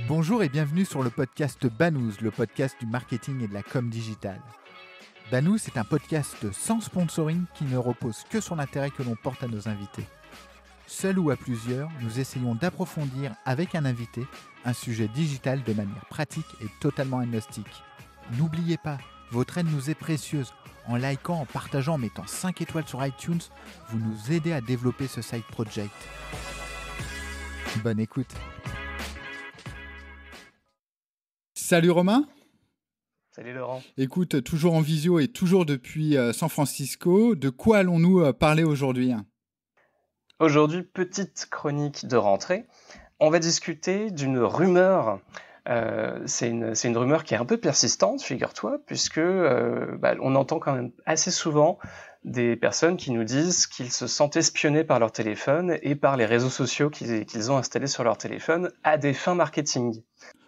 Bonjour et bienvenue sur le podcast Banous, le podcast du marketing et de la com digitale. Banous est un podcast sans sponsoring qui ne repose que sur l'intérêt que l'on porte à nos invités. Seul ou à plusieurs, nous essayons d'approfondir avec un invité un sujet digital de manière pratique et totalement agnostique. N'oubliez pas, votre aide nous est précieuse. En likant, en partageant, en mettant 5 étoiles sur iTunes, vous nous aidez à développer ce side project. Bonne écoute. Salut Romain. Salut Laurent. Écoute, toujours en visio et toujours depuis San Francisco, de quoi allons-nous parler aujourd'hui ? Aujourd'hui, petite chronique de rentrée. On va discuter d'une rumeur. C'est une rumeur qui est un peu persistante, figure-toi, puisque on entend quand même assez souvent des personnes qui nous disent qu'ils se sentent espionnés par leur téléphone et par les réseaux sociaux qu'ils ont installés sur leur téléphone à des fins marketing.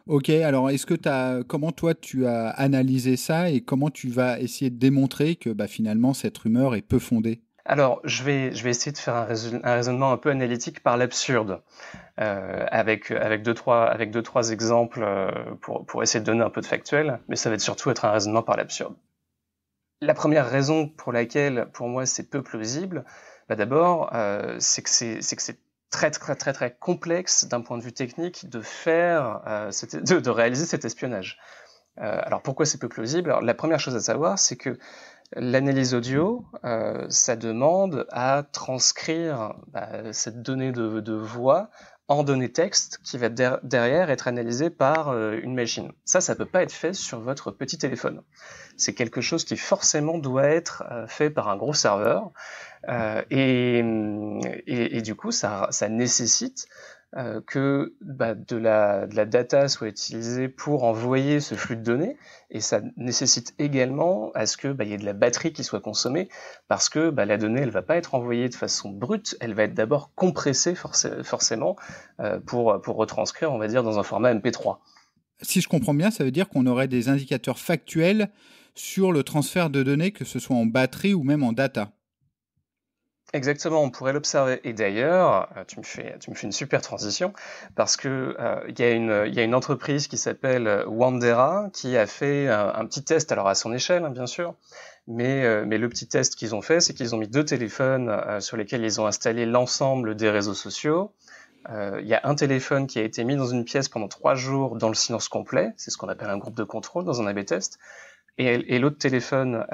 Ok, alors comment toi tu as analysé ça et comment tu vas essayer de démontrer que finalement cette rumeur est peu fondée ? Alors, je vais essayer de faire un raisonnement un peu analytique par l'absurde, avec deux trois exemples pour essayer de donner un peu de factuel, mais ça va surtout être un raisonnement par l'absurde. La première raison pour laquelle, pour moi, c'est peu plausible, d'abord, c'est que c'est très complexe d'un point de vue technique de réaliser cet espionnage. Alors pourquoi c'est peu plausible ? Alors, la première chose à savoir, c'est que l'analyse audio, ça demande à transcrire cette donnée de voix en donnée texte qui va derrière être analysée par une machine. Ça peut pas être fait sur votre petit téléphone. C'est quelque chose qui forcément doit être fait par un gros serveur et du coup ça nécessite que de la data soit utilisée pour envoyer ce flux de données, et ça nécessite également à ce que y ait de la batterie qui soit consommée, parce que la donnée elle va pas être envoyée de façon brute, elle va être d'abord compressée forcément pour retranscrire, on va dire, dans un format MP3. Si je comprends bien, ça veut dire qu'on aurait des indicateurs factuels sur le transfert de données, que ce soit en batterie ou même en data. Exactement, on pourrait l'observer. Et d'ailleurs, tu me fais une super transition, parce que il y a une entreprise qui s'appelle Wandera qui a fait un petit test, alors à son échelle, bien sûr, mais le petit test qu'ils ont fait, c'est qu'ils ont mis 2 téléphones sur lesquels ils ont installé l'ensemble des réseaux sociaux. Il y a un téléphone qui a été mis dans une pièce pendant 3 jours dans le silence complet, c'est ce qu'on appelle un groupe de contrôle dans un A/B test, et l'autre téléphone,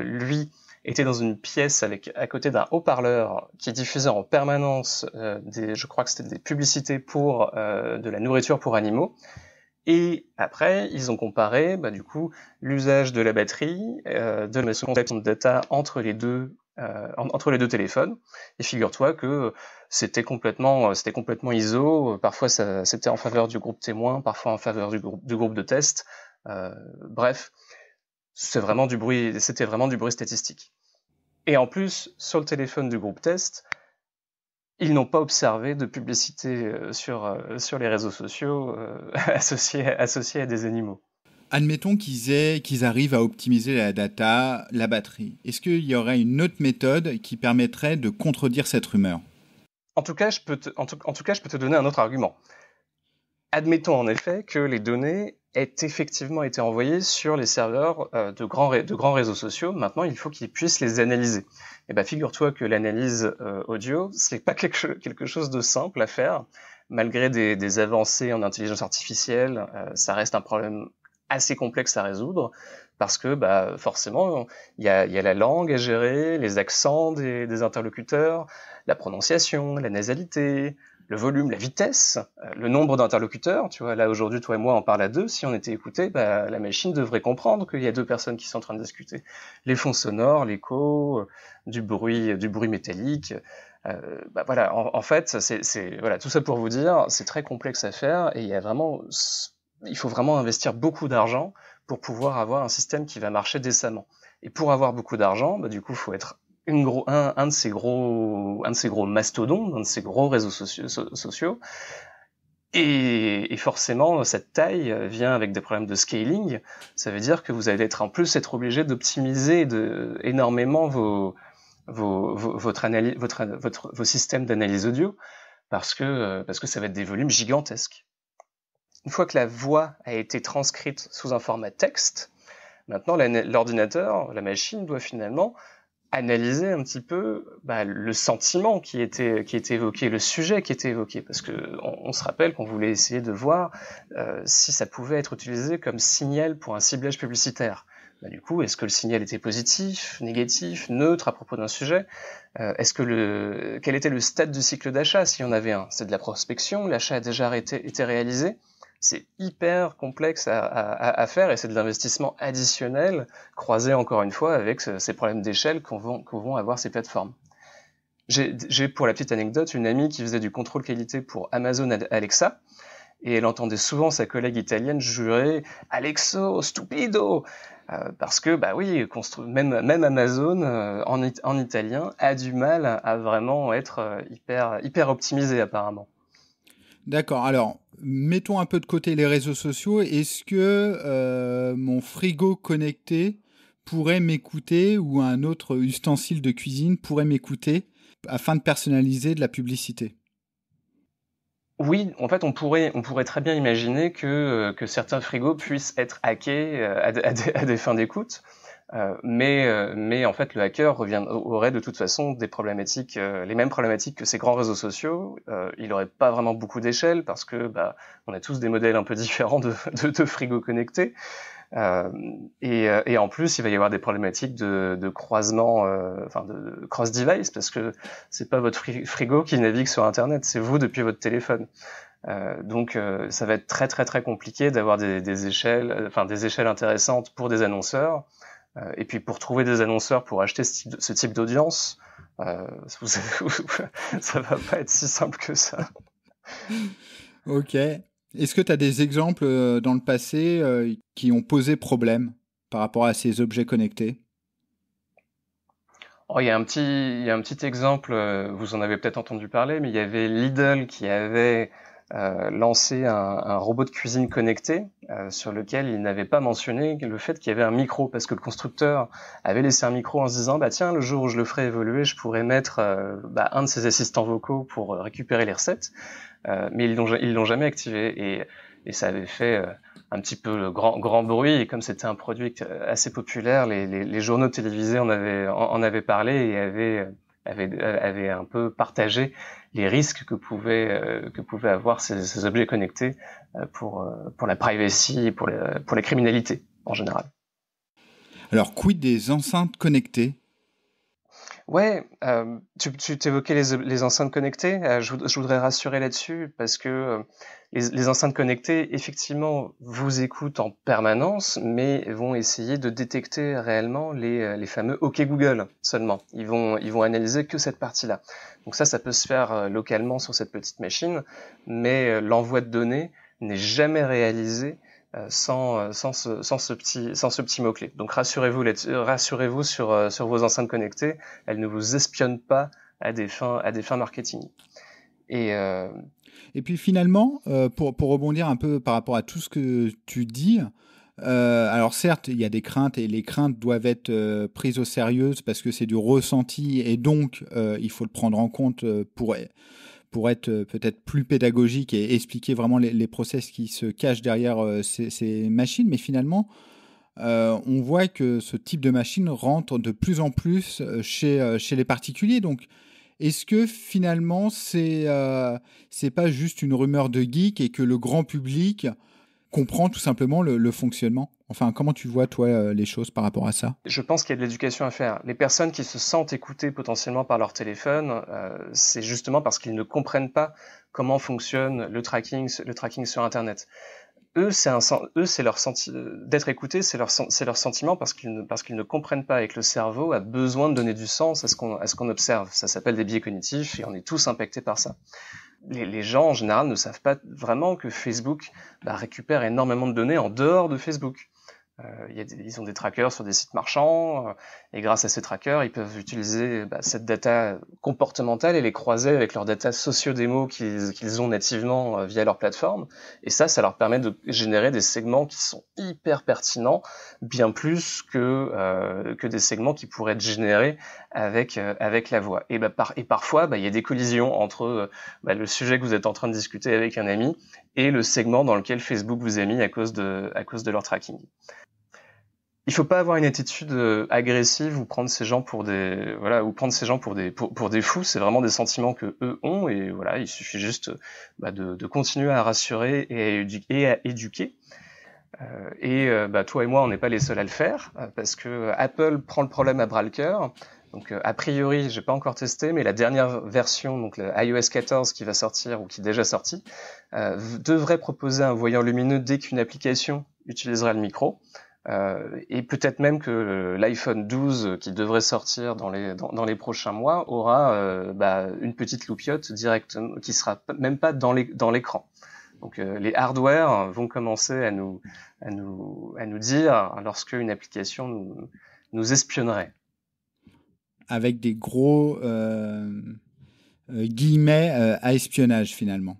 lui, était dans une pièce à côté d'un haut-parleur qui diffusait en permanence je crois que c'était des publicités pour de la nourriture pour animaux. Et après, ils ont comparé du coup l'usage de la batterie, de la consommation de data entre les deux téléphones. Et figure-toi que c'était complètement ISO. Parfois, c'était en faveur du groupe témoin, parfois en faveur du groupe de test. Bref. C'était vraiment du bruit statistique. Et en plus, sur le téléphone du groupe test, ils n'ont pas observé de publicité sur les réseaux sociaux associés à des animaux. Admettons qu'ils arrivent à optimiser la data, la batterie. Est-ce qu'il y aurait une autre méthode qui permettrait de contredire cette rumeur ? En tout cas, je peux te donner un autre argument. Admettons en effet que les données aient effectivement été envoyées sur les serveurs de grands réseaux sociaux. Maintenant, il faut qu'ils puissent les analyser. Et figure-toi que l'analyse audio, c'est pas quelque chose de simple à faire. Malgré des avancées en intelligence artificielle, ça reste un problème assez complexe à résoudre, parce que forcément, il y a la langue à gérer, les accents des interlocuteurs, la prononciation, la nasalité, le volume, la vitesse, le nombre d'interlocuteurs. Tu vois, là aujourd'hui, toi et moi, on parle à 2. Si on était écouté, la machine devrait comprendre qu'il y a 2 personnes qui sont en train de discuter. Les fonds sonores, l'écho, du bruit métallique. Voilà. En fait, voilà, tout ça pour vous dire, c'est très complexe à faire, et il faut vraiment investir beaucoup d'argent pour pouvoir avoir un système qui va marcher décemment. Et pour avoir beaucoup d'argent, du coup, il faut être un de ces gros mastodontes, un de ces gros réseaux sociaux. Et forcément, cette taille vient avec des problèmes de scaling. Ça veut dire que vous allez en plus être obligé d'optimiser énormément vos systèmes d'analyse audio, parce que ça va être des volumes gigantesques. une fois que la voix a été transcrite sous un format texte, maintenant l'ordinateur, la machine doit finalement analyser un petit peu le sentiment qui était évoqué, le sujet qui était évoqué, parce que on se rappelle qu'on voulait essayer de voir si ça pouvait être utilisé comme signal pour un ciblage publicitaire. Du coup, est-ce que le signal était positif, négatif, neutre à propos d'un sujet? Quel était le stade du cycle d'achat s'il y en avait un? C'est de la prospection, l'achat a déjà été réalisé? C'est hyper complexe à faire et c'est de l'investissement additionnel croisé encore une fois avec ces problèmes d'échelle qu'ont vont avoir ces plateformes. J'ai pour la petite anecdote une amie qui faisait du contrôle qualité pour Amazon Alexa et elle entendait souvent sa collègue italienne jurer « Alexo, stupido !» parce que, oui, même Amazon, en italien, a du mal à vraiment être hyper optimisé apparemment. D'accord, alors, mettons un peu de côté les réseaux sociaux. Est-ce que mon frigo connecté pourrait m'écouter ou un autre ustensile de cuisine pourrait m'écouter afin de personnaliser de la publicité? Oui, en fait, on pourrait très bien imaginer que certains frigos puissent être hackés à des fins d'écoute, mais en fait, le hacker aurait de toute façon des problématiques, les mêmes problématiques que ces grands réseaux sociaux. Il n'aurait pas vraiment beaucoup d'échelle parce que on a tous des modèles un peu différents de frigos connectés. Et en plus, il va y avoir des problématiques de croisement, de cross-device, parce que c'est pas votre frigo qui navigue sur Internet, c'est vous depuis votre téléphone. Donc, ça va être très très très compliqué d'avoir des échelles intéressantes pour des annonceurs. Et puis pour trouver des annonceurs pour acheter ce type d'audience, ça va pas être si simple que ça. Ok. Est-ce que tu as des exemples dans le passé qui ont posé problème par rapport à ces objets connectés? Il y a un petit exemple, vous en avez peut-être entendu parler, mais il y avait Lidl qui avait lancé un robot de cuisine connecté sur lequel il n'avait pas mentionné le fait qu'il y avait un micro, parce que le constructeur avait laissé un micro en se disant tiens, le jour où je le ferai évoluer, je pourrais mettre un de ses assistants vocaux pour récupérer les recettes, mais ils l'ont jamais activé et ça avait fait un petit peu grand bruit, et comme c'était un produit assez populaire, les journaux télévisés en avaient parlé et avaient un peu partagé les risques que pouvaient avoir ces objets connectés pour la privacy et pour la criminalité en général. Alors, quid des enceintes connectées? Ouais, tu t'évoquais les enceintes connectées. Je voudrais rassurer là-dessus parce que les enceintes connectées, effectivement, vous écoutent en permanence, mais vont essayer de détecter réellement les fameux OK Google seulement. Ils vont analyser que cette partie-là. Donc ça peut se faire localement sur cette petite machine, mais l'envoi de données n'est jamais réalisé sans ce petit mot-clé. Donc rassurez-vous sur vos enceintes connectées, elles ne vous espionnent pas à des fins marketing. Et puis finalement, pour rebondir un peu par rapport à tout ce que tu dis, alors certes, il y a des craintes et les craintes doivent être prises au sérieux parce que c'est du ressenti et donc il faut le prendre en compte pour être peut-être plus pédagogique et expliquer vraiment les process qui se cachent derrière ces machines. Mais finalement, on voit que ce type de machine rentre de plus en plus chez les particuliers. Donc, est-ce que finalement, c'est pas juste une rumeur de geek et que le grand public comprend tout simplement le fonctionnement? Enfin, comment tu vois, toi, les choses par rapport à ça? Je pense qu'il y a de l'éducation à faire. Les personnes qui se sentent écoutées potentiellement par leur téléphone, c'est justement parce qu'ils ne comprennent pas comment fonctionne le tracking sur Internet. Eux, c'est leur d'être écoutés, c'est leur sentiment parce qu'ils ne comprennent pas et que le cerveau a besoin de donner du sens à ce qu'on observe. Ça s'appelle des biais cognitifs et on est tous impactés par ça. Les gens en général ne savent pas vraiment que Facebook récupère énormément de données en dehors de Facebook. Ils ont des trackers sur des sites marchands, et grâce à ces trackers, ils peuvent utiliser cette data comportementale et les croiser avec leur data socio-démo qu'ils ont nativement via leur plateforme. Et ça leur permet de générer des segments qui sont hyper pertinents, bien plus que des segments qui pourraient être générés avec la voix. Et parfois, il y a des collisions entre le sujet que vous êtes en train de discuter avec un ami et le segment dans lequel Facebook vous a mis à cause de leur tracking. Il faut pas avoir une attitude agressive ou prendre ces gens pour des fous. C'est vraiment des sentiments que eux ont, et voilà, il suffit juste de continuer à rassurer et à éduquer. Toi et moi, on n'est pas les seuls à le faire, parce que Apple prend le problème à bras-le-cœur. Donc a priori, j'ai pas encore testé, mais la dernière version, donc le iOS 14 qui va sortir ou qui est déjà sorti, devrait proposer un voyant lumineux dès qu'une application utilisera le micro. Et peut-être même que l'iPhone 12 qui devrait sortir dans les prochains mois aura une petite loupiote directement qui sera même pas dans l'écran. Donc les hardware vont commencer à nous dire lorsque une application nous espionnerait. Avec des gros guillemets à espionnage finalement.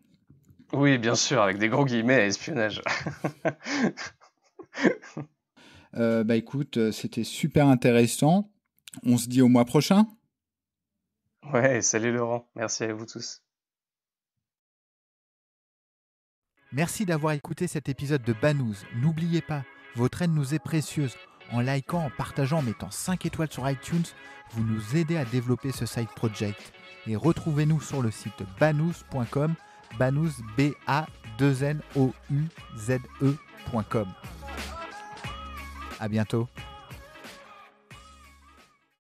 Oui, bien sûr, avec des gros guillemets à espionnage. Écoute, c'était super intéressant. On se dit au mois prochain. Ouais, salut Laurent. Merci à vous tous. Merci d'avoir écouté cet épisode de Banous. N'oubliez pas, votre aide nous est précieuse. En likant, en partageant, en mettant 5 étoiles sur iTunes, vous nous aidez à développer ce side project. Et retrouvez-nous sur le site banous.com, banous, B-A-2-N-O-U-Z-E.com. À bientôt.